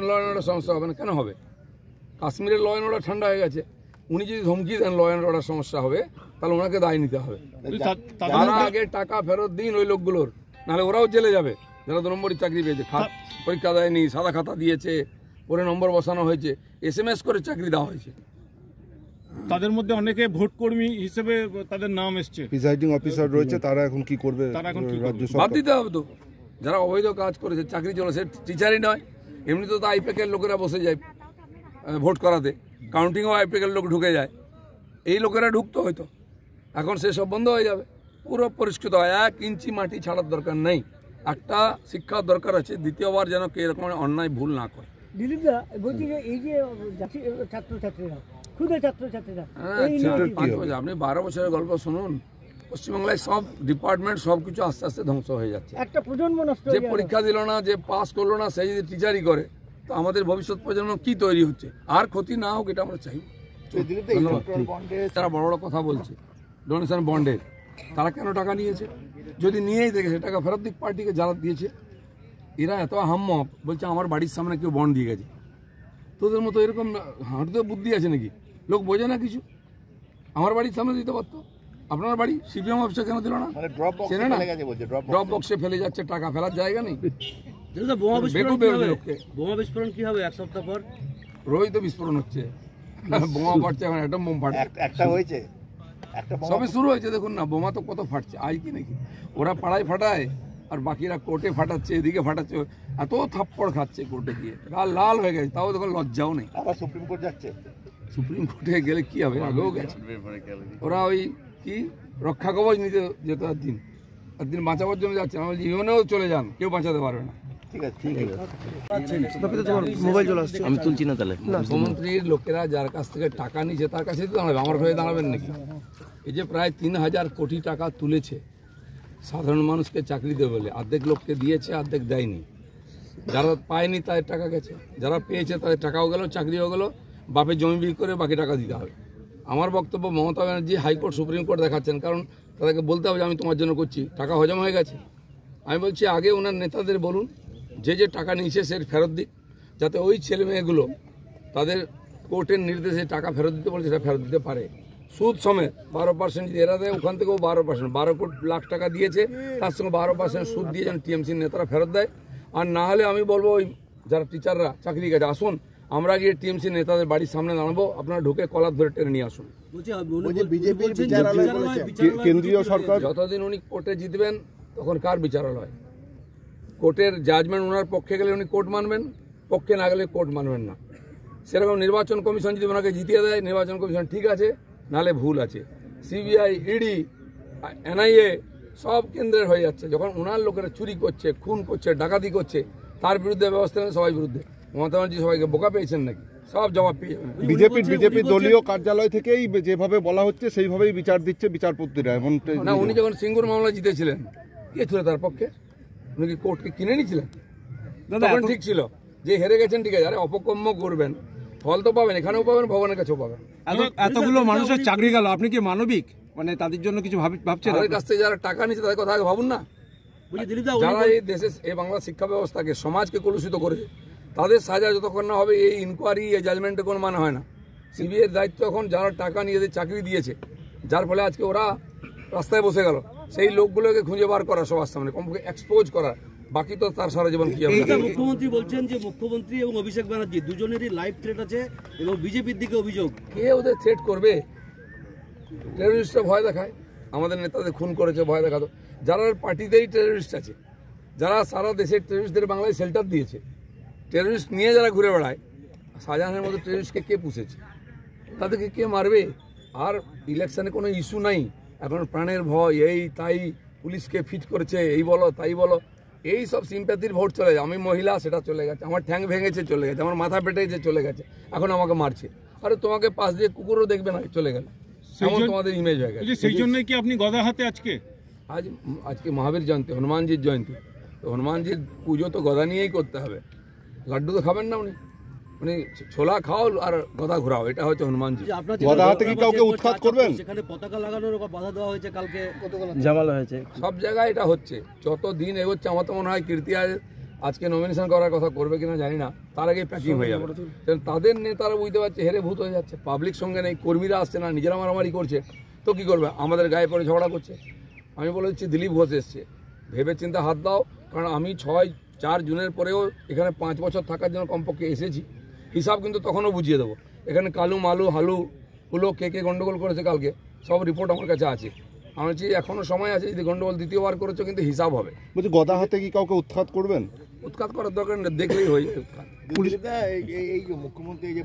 Law and order সমস্যা হবে না, কেন হবে? কাশ্মীরের ল অ্যান্ড অর্ডার ঠান্ডা হয়ে গেছে। উনি যদি ধমকি দেন ল অ্যান্ড অর্ডার সমস্যা হবে, তাহলে ওনাকে দায় নিতে হবে। যারা আগে টাকা ফেরত দিন ওই লোকগুলোর, নাহলে ওরাও জেলে যাবে। যারা 2 নম্বরের চাকরি পেয়েছে, পরীক্ষা দেয়নি, সাদা খাতা দিয়েছে, পরে নম্বর বসানো হয়েছে, SMS করে চাকরি দেওয়া হয়েছে। তাদের মধ্যে অনেকে ভোটকর্মী হিসেবে তাদের নাম এসছে, প্রিসাইডিং অফিসার রয়েছে, তারা এখন কি করবে? রাজ্য সরকার বাদ দিতে হবে তো। যারা অবৈধ কাজ করেছে, চাকরি চলে, সে টিচারই নয়, এমনি তো আইপ্যাকের লোকেরা বসে যায় ভোট করাতে, কাউন্টিংও আইপ্যাকের লোক ঢুকে যায়, এই লোকেরা ঢুকতো হয়তো। এখন সেসব বন্ধ হয়ে যাবে, পুরো পরিষ্কৃত হয়। 1 ইঞ্চি মাটি ছাড়ার দরকার নেই। একটা শিক্ষার দরকার আছে, দ্বিতীয়বার যেন কে এরকম অন্যায় ভুল না করে। দিলীপদা বলছি যে এই যে ছাত্রছাত্রীরা, ক্ষুদে ছাত্রছাত্রীরা, আপনি 12 বছরের গল্প শুনুন। পশ্চিমবাংলায় সব ডিপার্টমেন্ট সব কিছু আস্তে আস্তে ধ্বংস হয়ে যাচ্ছে। একটা প্রজন্ম নষ্ট। যে পরীক্ষা দিল না, যে পাস করলো না, সেই যদি টিচারই করে, তো আমাদের ভবিষ্যৎ প্রজন্ম কি তৈরি হচ্ছে? আর ক্ষতি না হোক, এটা আমরা চাই। তারা বড় বড় কথা বলছে ডোনেশন বন্ডের, তারা কেন টাকা নিয়েছে? যদি নিয়েই দেখে সে টাকা ফেরত দিক পার্টিকে, যারা দিয়েছে। এরা এত হাম্মক, বলছে আমার বাড়ির সামনে কেউ বন্ড দিয়ে গেছে। তোদের মতো এরকম হাঁটতে বুদ্ধি আছে নাকি? লোক বোঝে না কিছু। আমার বাড়ির সামনে দিতে পারতো। আপনার বাড়ি CPM অফিসে কেন দিল না? ড্রপ বক্সে ফেলে যাচ্ছে, টাকা ফেলার জায়গা নেই। বোমা বিস্ফোরণ কি হবে 1 সপ্তাহ পর? রোজ তো বিস্ফোরণ হচ্ছে, বোমা ফাটছে, এখন অ্যাটম বোম ফাটছে। একটা হয়েছে, সবে শুরু হয়েছে, দেখুন না, বোমা তো কত ফাটছে। আজ কি নাকি ওরা পাড়ায় ফাটায়, আর বাকিরা কোর্টে ফাটাচ্ছে, এদিকে ফাটাচ্ছে, এত থাপ্পড় খাচ্ছে কোর্টে গিয়ে, লাল লাল হয়ে গেছে, তাও দেখুন লজ্জাও নেই। আবার সুপ্রিম কোর্ট যাচ্ছে। সুপ্রিম কোর্টে গেলে কি হবে? আগেও গেছে। ওরা ওই কি রক্ষা কবচ নিতে যেত, একদিন বাঁচাবার জন্য যাচ্ছে। আমি বলছি ইউনেও চলে যান, কেউ বাঁচাতে পারবে না। আমি তুলছি না তাহলে। মুখ্যমন্ত্রীর লোকেরা যার কাছ থেকে টাকা নিচ্ছে তার কাছে তো দাঁড়াবে, আমার হয়ে দাঁড়াবেন নাকি? এই যে প্রায় 3000 কোটি টাকা তুলেছে সাধারণ মানুষকে চাকরি দেবে বলে, অর্ধেক লোককে দিয়েছে, অর্ধেক দেয়নি। যারা পায়নি তাদের টাকা গেছে, যারা পেয়েছে তাদের টাকাও গেল, চাকরিও গেল, বাপের জমি বিক্রি করে বাকি টাকা দিতে হবে। আমার বক্তব্য, Mamata Banerjee high court supreme court দেখাচ্ছেন, কারণ তাদেরকে বলতে হবে যে আমি তোমার জন্য করছি, টাকা হজম হয়ে গেছে। আমি বলছি আগে ওনার নেতাদের বলুন, যে যে টাকা নিয়েছে সে ফেরত দিক, যাতে ওই ছেলে মেয়েগুলো তাদের কোর্টের নির্দেশে টাকা ফেরত দিতে বলে সেটা ফেরত দিতে পারে। সুদ সমেত 12% যদি এরা দেয়, ওখান থেকেও 12%, 12 লাখ টাকা দিয়েছে, তার সঙ্গে 12% সুদ দিয়ে যেন টিএমসির নেতারা ফেরত দেয়। আর না হলে আমি বলবো ওই যারা টিচাররা চাকরি গেছে, আসুন আমরা গিয়ে টিএমসি নেতাদের বাড়ির সামনে দাঁড়াবো, আপনারা ঢুকে কলার ধরে টেনে নিয়ে আসুন। কেন্দ্রীয় সরকার যতদিন উনি কোর্টে জিতবেন তখন কার বিচারালয়? কোর্টের জাজমেন্ট ওনার পক্ষে গেলে উনি কোর্ট মানবেন, পক্ষে না গেলে কোর্ট মানবেন না। সেরকম নির্বাচন কমিশন যদি ওনাকে জিতিয়ে দেয়, নির্বাচন কমিশন ঠিক আছে, নাহলে ভুল আছে। CBI, ED, NIA সব কেন্দ্রের হয়ে যাচ্ছে। যখন ওনার লোকেরা চুরি করছে, খুন করছে, ডাকাতি করছে, তার বিরুদ্ধে ব্যবস্থা নেন সবাই বিরুদ্ধে। মমতা ব্যানার্জি সবাইকে বোকা পেয়েছেন নাকি? সব জবাব পেয়ে যাবেন। বিজেপি দলীয় কার্যালয় থেকেই যেভাবে বলা হচ্ছে সেইভাবেই বিচার দিচ্ছে বিচারপতিরা। এমন না, উনি যখন সিঙ্গুর মামলা জিতেছিলেন, কে ছিল তার পক্ষে? উনি কি কোর্টকে কিনে নিয়েছিলেন? তখন ঠিক ছিল যে হেরে গেছেন, ঠিক আছে, আরে অপকর্ম করবেন, ফল তো পাবেন, এখানেও পাবেন, ভগবানের কাছেও পাবেন। এতগুলো মানুষের চাকরি গেল, আপনি কি মানবিক, মানে তাদের জন্য কিছু ভাবছেন? তাদের কাছ থেকে যারা টাকা নিচ্ছে তাদের কথা আগে ভাবুন না। যারা এই দেশে, এই বাংলা শিক্ষা ব্যবস্থাকে, সমাজকে কলুষিত করেছে, তাদের সাজা যতক্ষণ না হবে, এই ইনকোয়ারি, এই জাজমেন্টে কোনো মানে হয় না। CBI দায়িত্ব এখন যারা টাকা নিয়ে চাকরি দিয়েছে, যার ফলে আজকে ওরা রাস্তায় বসে গেল, সেই লোকগুলোকে খুঁজে বার করা, সবার সামনে কমপক্ষে এক্সপোজ করা, বাকি তো তার সারা জীবন কি হবে। মুখ্যমন্ত্রী বলছেন যে মুখ্যমন্ত্রী এবং অভিষেক ব্যানার্জি দুজনেরই লাইভ থ্রেট আছে এবং বিজেপির দিকে অভিযোগ। কে ওদের থ্রেট করবে? টেররিস্টরা ভয় দেখায়, আমাদের নেতাদের খুন করেছে, ভয় দেখাতো। যারা পার্টিতেই টেররিস্ট আছে, যারা সারা দেশের টেররিস্টদের বাংলায় শেল্টার দিয়েছে, টেররিস্ট নিয়ে যারা ঘুরে বেড়ায়, শাহজাহানের মতো টেররিস্টকে কে পুষেছে? তাদেরকে কে মারবে? আর ইলেকশনে কোনো ইস্যু নাই, এখন প্রাণের ভয়, এই তাই, পুলিশকে ফিট করেছে, এই বলো তাই বলো, এই সব সিম্প্যাথির ভোট চলে যায়। আমি মহিলা, সেটা চলে গেছে, আমার ঠ্যাং ভেঙেছে চলে গেছে, আমার মাথা পেটেছে চলে গেছে, এখন আমাকে মারছে। আরে তোমাকে পাশ দিয়ে কুকুরও দেখবে না, চলে গেল, এমন তোমাদের ইমেজ হয়ে গেছে। সেই জন্যই কি আপনি গদা হাতে আজকে মহাবীর জয়ন্তী, হনুমানজির জয়ন্তী, তো হনুমানজির পুজো তো গদা নিয়েই করতে হবে। লাড্ডু তো খাবেন না উনি, ছোলা খাও আর গদা ঘোরাও, এটা হচ্ছে হনুমানজি। গদা হাতে কি কাউকে উৎখাত করবেন? সেখানে পতাকা লাগানোর বাধা দেওয়া হয়েছে, কালকে ঝামেলা হয়েছে। সব জায়গায় এটা হচ্ছে, যত দিন এগোচ্ছে আমার তো মনে হয় কীর্তি আজকে নমিনেশন করার কথা করবে কিনা জানি না, তার আগে প্যাকিং হয়ে যাবে। কারণ তাদের নেতারা বুঝতে পারছে হেরে ভূত হয়ে যাচ্ছে, পাবলিক সঙ্গে নেই, কর্মীরা আসছে না, নিজেরা মারামারি করছে, তো কি করবে, আমাদের গায়ে পড়ে ঝগড়া করছে। আমি বলে দিচ্ছি দিলীপ ঘোষ এসছে, ভেবে চিন্তা হাত দাও, কারণ আমি 4 জুনের পরেও এখানে 5 বছর থাকার জন্য কমপক্ষে এসেছি, হিসাব কিন্তু তখনও বুঝিয়ে দেবো। এখানে কালু মালু হালু হুলো কে গন্ডগোল করেছে কালকে সব রিপোর্ট আমার কাছে আছে। আমি বলছি এখনো সময় আছে, যদি গন্ডগোল দ্বিতীয়বার করেছো কিন্তু হিসাব হবে। বলছি গদা হাতে কি কাউকে উৎখাত করবেন? উৎখাত করার দরকার নেই, দেখলেই হয়ে যায় উৎখাত। পুলিশ এই যে মুখ্যমন্ত্রী এই যে